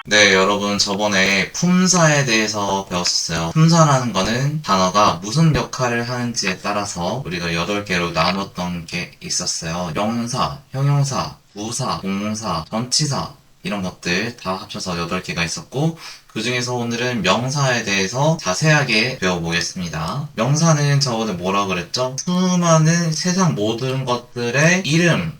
네, 여러분, 저번에 품사에 대해서 배웠었어요. 품사라는 거는 단어가 무슨 역할을 하는지에 따라서 우리가 8개로 나눴던 게 있었어요. 명사, 형용사, 부사, 동사, 전치사, 이런 것들 다 합쳐서 8개가 있었고, 그 중에서 오늘은 명사에 대해서 자세하게 배워보겠습니다. 명사는 저번에 뭐라 그랬죠? 수많은 세상 모든 것들의 이름,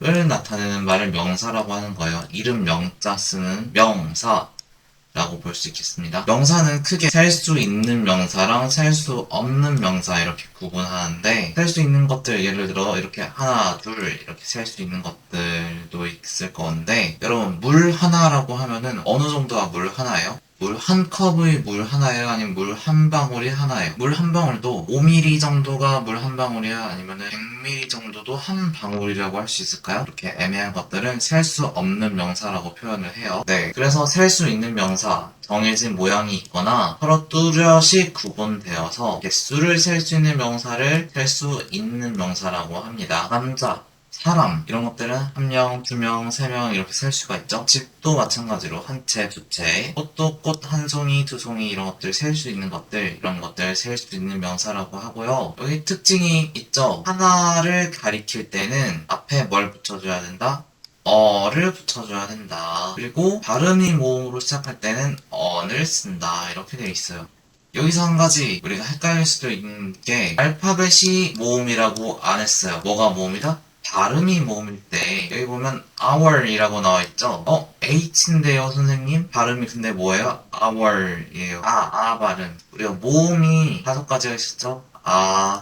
을 나타내는 말을 명사라고 하는 거예요. 이름 명자 쓰는 명사라고 볼 수 있겠습니다. 명사는 크게 셀 수 있는 명사랑 셀 수 없는 명사 이렇게 구분하는데, 셀 수 있는 것들 예를 들어 이렇게 하나, 둘 이렇게 셀 수 있는 것들도 있을 건데, 여러분 물 하나라고 하면은 어느 정도가 물 하나예요? 물 한 컵의 물 하나예요? 아니면 물 한 방울이 하나예요? 물 한 방울도 5ml 정도가 물 한 방울이야? 아니면 100ml 정도도 한 방울이라고 할 수 있을까요? 이렇게 애매한 것들은 셀 수 없는 명사라고 표현을 해요. 네, 그래서 셀 수 있는 명사, 정해진 모양이 있거나 서로 뚜렷이 구분되어서 개수를 셀 수 있는 명사를 셀 수 있는 명사라고 합니다. 남자, 사람 이런 것들은 한 명, 두 명, 세 명 이렇게 셀 수가 있죠. 집도 마찬가지로 한 채, 두 채, 꽃도 꽃 한 송이, 두 송이 이런 것들 셀 수 있는 것들, 이런 것들 셀 수 있는 명사라고 하고요. 여기 특징이 있죠. 하나를 가리킬 때는 앞에 뭘 붙여줘야 된다? 어를 붙여줘야 된다. 그리고 발음이 모음으로 시작할 때는 언을 쓴다. 이렇게 되어 있어요. 여기서 한 가지 우리가 헷갈릴 수도 있는 게, 알파벳이 모음이라고 안 했어요. 뭐가 모음이다? 발음이 모음일 때 여기 보면 hour이라고 나와 있죠. H인데요 선생님? 발음이 근데 뭐예요? hour이에요. 발음. 우리가 모음이 5가지가 있었죠.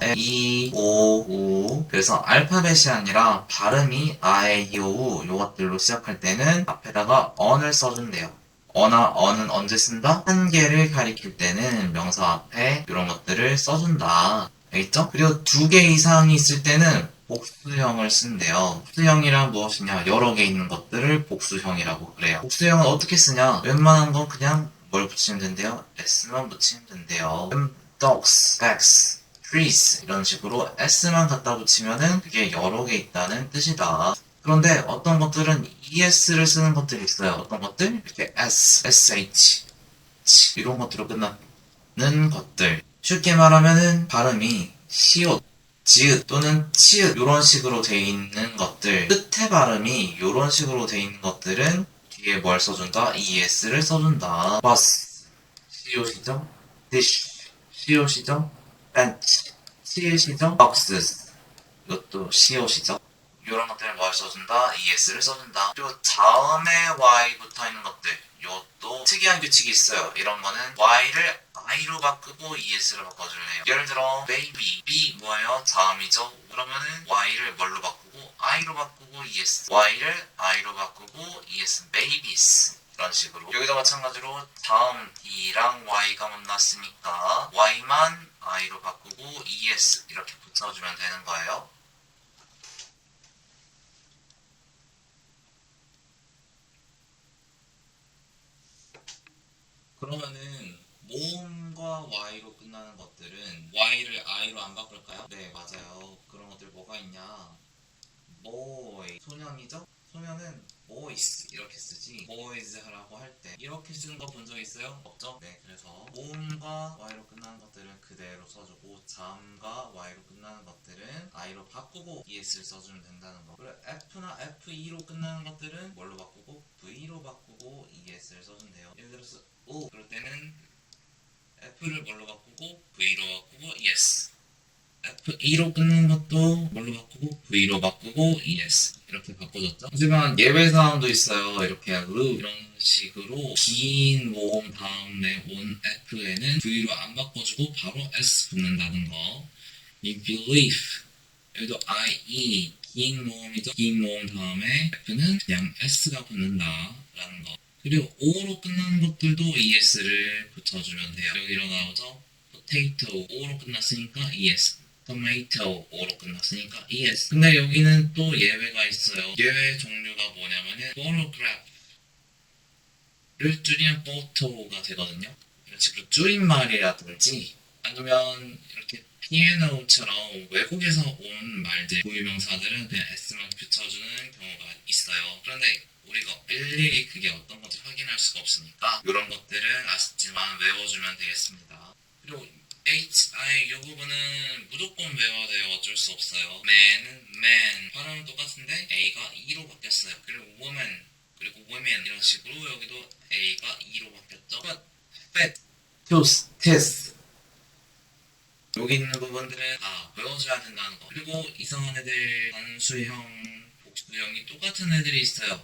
에, 이, 오, 우. 그래서 알파벳이 아니라 발음이 아에, 이, 오, 우 요것들로 시작할 때는 앞에다가 on을 써준대요. 어는 언제 쓴다? 한 개를 가리킬 때는 명사 앞에 이런 것들을 써준다. 알겠죠? 그리고 2개 이상이 있을 때는 복수형을 쓴대요. 복수형이란 무엇이냐? 여러 개 있는 것들을 복수형이라고 그래요. 복수형은 어떻게 쓰냐? 웬만한 건 그냥 뭘 붙이면 된대요? s만 붙이면 된대요. dogs, bags, trees 이런 식으로 s만 갖다 붙이면은 그게 여러 개 있다는 뜻이다. 그런데 어떤 것들은 es를 쓰는 것들이 있어요. 어떤 것들? 이렇게 s, sh, 이런 것들로 끝나는 것들. 쉽게 말하면은 발음이 시옷, 지읒 또는 치읓 이런 식으로 돼 있는 것들, 끝에 발음이 이런 식으로 돼 있는 것들은 뒤에 뭘 써준다? es를 써준다. bus, 시옷이죠? dish, 시옷이죠? bench, 치읓이죠? boxes, 이것도 시옷이죠? 이런 것들을 뭘 써준다? es를 써준다. 그리고 다음에 y 붙어 있는 것들, 이것도 특이한 규칙이 있어요. 이런 거는 y를 i로 바꾸고 es를 바꿔줄래요. 예를 들어 baby, b 뭐예요? 다음이죠. 그러면은 y를 뭘로 바꾸고 i로 바꾸고 es, y를 i로 바꾸고 es, babies 이런 식으로. 여기도 마찬가지로 다음 d랑 y가 만났으니까 y만 i로 바꾸고 es 이렇게 붙여주면 되는 거예요. 그러면은 모음과 y로 끝나는 것들은 y를 i로 안 바꿀까요? 네, 맞아요. 그런 것들 뭐가 있냐? boy, 소년이죠? 소년은 boys 이렇게 쓰지 boys 하라고 할 때 이렇게 쓰는 거 본 적 있어요? 없죠? 네, 그래서 모음과 y로 끝나는 것들은 그대로 써주고 자음과 y로 끝나는 것들은 i로 바꾸고 es를 써주면 된다는 거. 그리고 f나 fe-로 끝나는 것들은 뭘로 바꾸고 v로 바꾸고 es를 써준대요. 예를 들어서 오 그럴 때는 f를 뭘로 바꾸고 v로 바꾸고 es, F2로 끊는 것도 뭘로 바꾸고 V로 바꾸고 ES 이렇게 바꿔줬죠. 하지만 예외 사항도 있어요. 이렇게 이런 식으로 긴 모음 다음에 온 F에는 V로 안 바꿔주고 바로 S 붙는다는 거. 이 belief 여기도 IE 긴 모음이죠. 긴 모음 다음에 F는 그냥 S가 붙는다라는 거. 그리고 O로 끝나는 것들도 ES를 붙여주면 돼요. 여기로 나오죠. potato O로 끝났으니까 ES, tomato O로 끝났으니까 ES. 근데 여기는 또 예외가 있어요. 예외 종류가 뭐냐면은 photograph 를 줄이면 photo가 되거든요. 이런 식으로 줄임말이라든지 아니면 이렇게 피아노처럼 외국에서 온 말들, 고유명사들은 그냥 s만 붙여주는 경우가 있어요. 그런데 우리가 일일이 그게 어떤 건지 확인할 할 수가 없으니까 이런 것들은 아쉽지만 외워주면 되겠습니다. 그리고 HI 이 부분은 무조건 외워야 돼요. 어쩔 수 없어요. man은 man 발음은 똑같은데 A가 E로 바뀌었어요. 그리고 woman 그리고 women 이런 식으로 여기도 A가 E로 바뀌었죠. but, fat, tooth, teeth 여기 있는 부분들은 다 외워줘야 된다는 거. 그리고 이상한 애들 단수형, 복수형이 똑같은 애들이 있어요.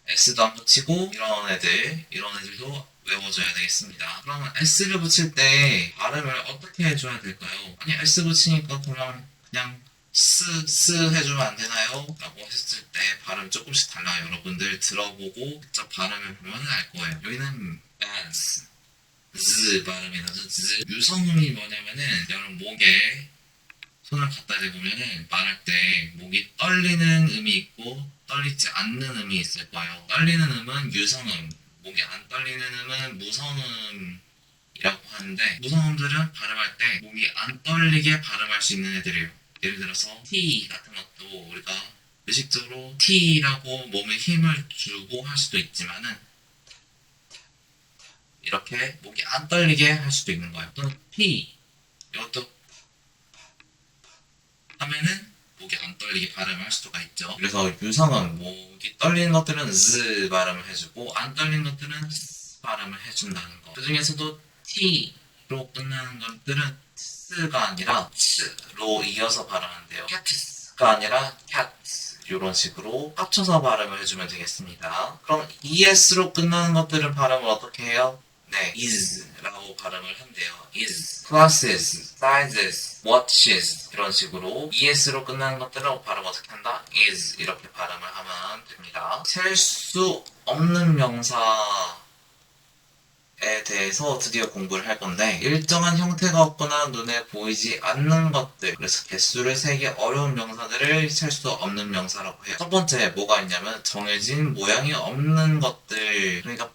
S도 안 붙이고 이런 애들도 외워줘야 되겠습니다. 그러면 S를 붙일 때 발음을 어떻게 해줘야 될까요? 아니 S 붙이니까 그냥 스 해주면 안 되나요? 라고 했을 때 발음 조금씩 달라요. 여러분들 들어보고 직접 발음을 보면 알 거예요. 여기는 dance z 발음이 나죠. z 유성음이 뭐냐면은 여러분 목에 손을 갖다 대보면은 말할 때 목이 떨리는 음이 있고 떨리지 않는 음이 있을 거예요. 떨리는 음은 유성음, 목이 안 떨리는 음은 무성음이라고 하는데 무성음들은 발음할 때 목이 안 떨리게 발음할 수 있는 애들이에요. 예를 들어서 T 같은 것도 우리가 의식적으로 T라고 몸에 힘을 주고 할 수도 있지만은 이렇게 목이 안 떨리게 할 수도 있는 거예요. 또는 P 이것도 하면은 목이 안 떨리게 발음할 수가 있죠. 그래서 유성은 목이 떨리는 것들은 z 발음을 해주고 안 떨리는 것들은 s 발음을 해준다는 거. 그 중에서도 t로 끝나는 것들은 t가 아니라 t로 이어서 발음한대요. cat가 아니라 cat 이런 식으로 합쳐서 발음을 해주면 되겠습니다. 그럼 es로 끝나는 것들은 발음을 어떻게 해요? 네, is라고 발음을 한대요. is, classes, sizes, watches 이런 식으로 es로 끝나는 것들은 발음 어떻게 한다? is 이렇게 발음을 하면 됩니다. 셀 수 없는 명사에 대해서 드디어 공부를 할 건데 일정한 형태가 없거나 눈에 보이지 않는 것들 그래서 개수를 세기 어려운 명사들을 셀 수 없는 명사라고 해요. 첫 번째 뭐가 있냐면 정해진 모양이 없는 것들 그러니까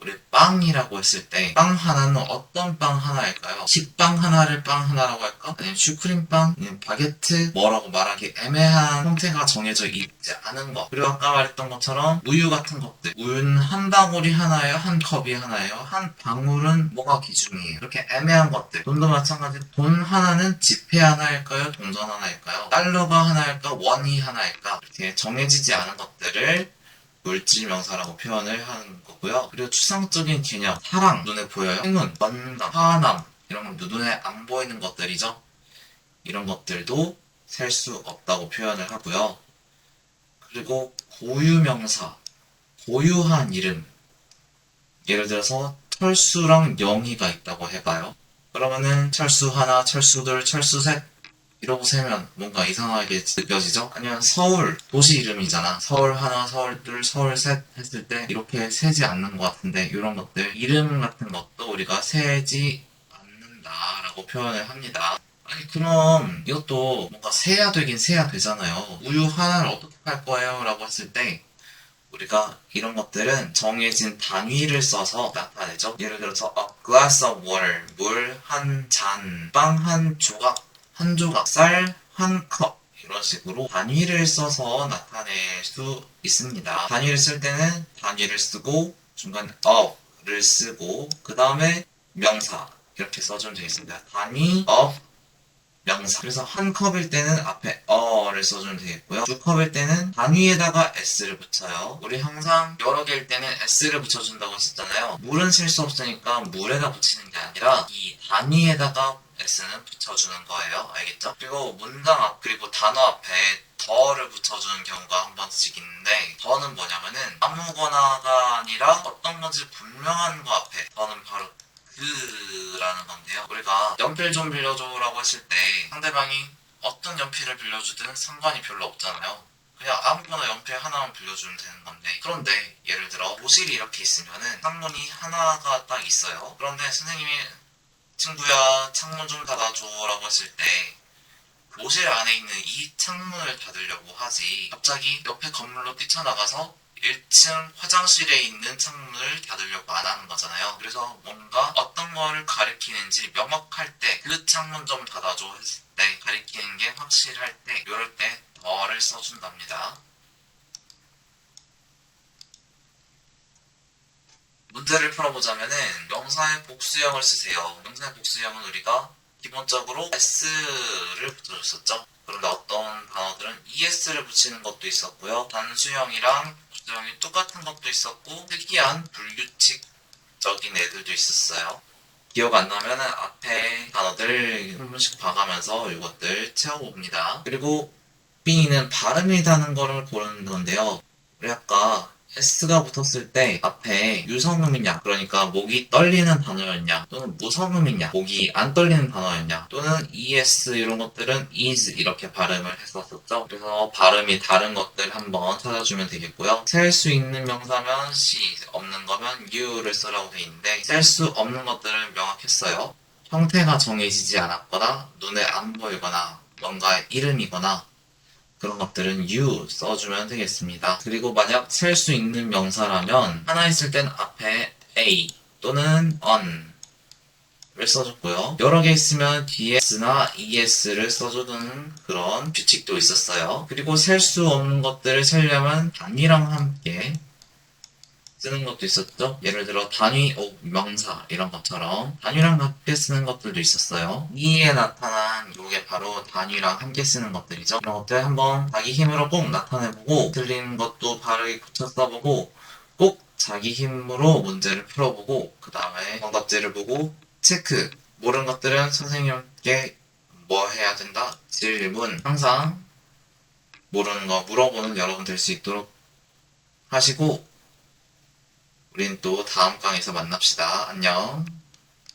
우리 빵이라고 했을 때 빵 하나는 어떤 빵 하나일까요? 식빵 하나를 빵 하나라고 할까? 아니면 슈크림빵? 아니면 바게트? 뭐라고 말하기 애매한 형태가 정해져 있지 않은 것 그리고 아까 말했던 것처럼 우유 같은 것들 우유는 한 방울이 하나예요? 한 컵이 하나예요? 한 방울은 뭐가 기준이에요? 이렇게 애매한 것들 돈도 마찬가지로 돈 하나는 지폐 하나일까요? 동전 하나일까요? 달러가 하나일까? 원이 하나일까? 이렇게 정해지지 않은 것들을 물질 명사라고 표현을 하는 거고요. 그리고 추상적인 개념, 사랑, 눈에 보여요? 행운, 건강, 화남 이런 건 눈에 안 보이는 것들이죠. 이런 것들도 셀 수 없다고 표현을 하고요. 그리고 고유명사, 고유한 이름 예를 들어서 철수랑 영희가 있다고 해봐요. 그러면은 철수 하나, 철수 둘, 철수 셋 이러고 세면 뭔가 이상하게 느껴지죠? 아니면 서울, 도시 이름이잖아. 서울 하나, 서울 둘, 서울 셋 했을 때 이렇게 세지 않는 것 같은데 이런 것들, 이름 같은 것도 우리가 세지 않는다라고 표현을 합니다. 아니 그럼 이것도 뭔가 세야 되긴 세야 되잖아요. 우유 하나를 어떻게 팔 거예요? 라고 했을 때 우리가 이런 것들은 정해진 단위를 써서 나타내죠. 예를 들어서 a glass of water, 물 한 잔, 빵 한 조각 한 조각, 쌀 한 컵 이런 식으로 단위를 써서 나타낼 수 있습니다. 단위를 쓸 때는 단위를 쓰고 중간에 of를 쓰고 그 다음에 명사 이렇게 써주면 되겠습니다. 단위, of, 명사 그래서 한 컵일 때는 앞에 어를 써주면 되겠고요. 두 컵일 때는 단위에다가 s를 붙여요. 우리 항상 여러 개일 때는 s를 붙여준다고 했었잖아요. 물은 셀 수 없으니까 물에다 붙이는 게 아니라 이 단위에다가 s는 붙여주는 거예요. 알겠죠? 그리고 문장 앞 그리고 단어 앞에 더를 붙여주는 경우가 한 번씩 있는데 더는 뭐냐면은 아무거나가 아니라 어떤 건지 분명한 거 앞에 더는 바로 그라는 건데요. 우리가 연필 좀 빌려줘라고 했을 때 상대방이 어떤 연필을 빌려주든 상관이 별로 없잖아요. 그냥 아무거나 연필 하나만 빌려주면 되는 건데 그런데 예를 들어 모실이 이렇게 있으면은 창문이 하나가 딱 있어요. 그런데 선생님이 친구야 창문 좀 닫아줘 라고 했을 때 모실 안에 있는 이 창문을 닫으려고 하지 갑자기 옆에 건물로 뛰쳐나가서 1층 화장실에 있는 창문을 닫으려고 안 하는 거잖아요. 그래서 뭔가 어떤 거를 가리키는지 명확할 때 그 창문 좀 닫아줘 했을 때 가리키는 게 확실할 때 이럴 때 더를 써준답니다. 문제를 풀어보자면은 명사의 복수형을 쓰세요. 명사의 복수형은 우리가 기본적으로 s를 붙여줬었죠. 그런데 어떤 단어들은 es를 붙이는 것도 있었고요. 단수형이랑 복수형이 똑같은 것도 있었고 특이한 불규칙적인 애들도 있었어요. 기억 안 나면은 앞에 단어들 한 번씩 봐가면서 이것들 채워봅니다. 그리고 B는 발음이 다는 거를 고르는 건데요. 우리 아까 S가 붙었을 때 앞에 유성음이냐, 그러니까 목이 떨리는 단어였냐, 또는 무성음이냐, 목이 안 떨리는 단어였냐, 또는 ES 이런 것들은 is 이렇게 발음을 했었었죠. 그래서 발음이 다른 것들 한번 찾아주면 되겠고요. 셀 수 있는 명사면 she, 없는 거면 you를 쓰라고 돼 있는데 셀 수 없는 것들은 명확했어요. 형태가 정해지지 않았거나 눈에 안 보이거나 뭔가의 이름이거나 그런 것들은 you 써주면 되겠습니다. 그리고 만약 셀 수 있는 명사라면 하나 있을 땐 앞에 a 또는 on를 써줬고요. 여러 개 있으면 ds나 es를 써주는 그런 규칙도 있었어요. 그리고 셀 수 없는 것들을 세려면 단위랑 함께 쓰는 것도 있었죠. 예를 들어 단위 명사 이런 것처럼 단위랑 함께 쓰는 것들도 있었어요. 이에 나타난 요게 바로 단위랑 함께 쓰는 것들이죠. 이런 것들 한번 자기 힘으로 꼭 나타내보고 틀린 것도 바르게 고쳐 써보고 꼭 자기 힘으로 문제를 풀어보고 그 다음에 정답지를 보고 체크. 모르는 것들은 선생님께 뭐 해야 된다? 질문. 항상 모르는 거 물어보는 여러분 될 수 있도록 하시고 우린 또 다음 강에서 만납시다. 안녕.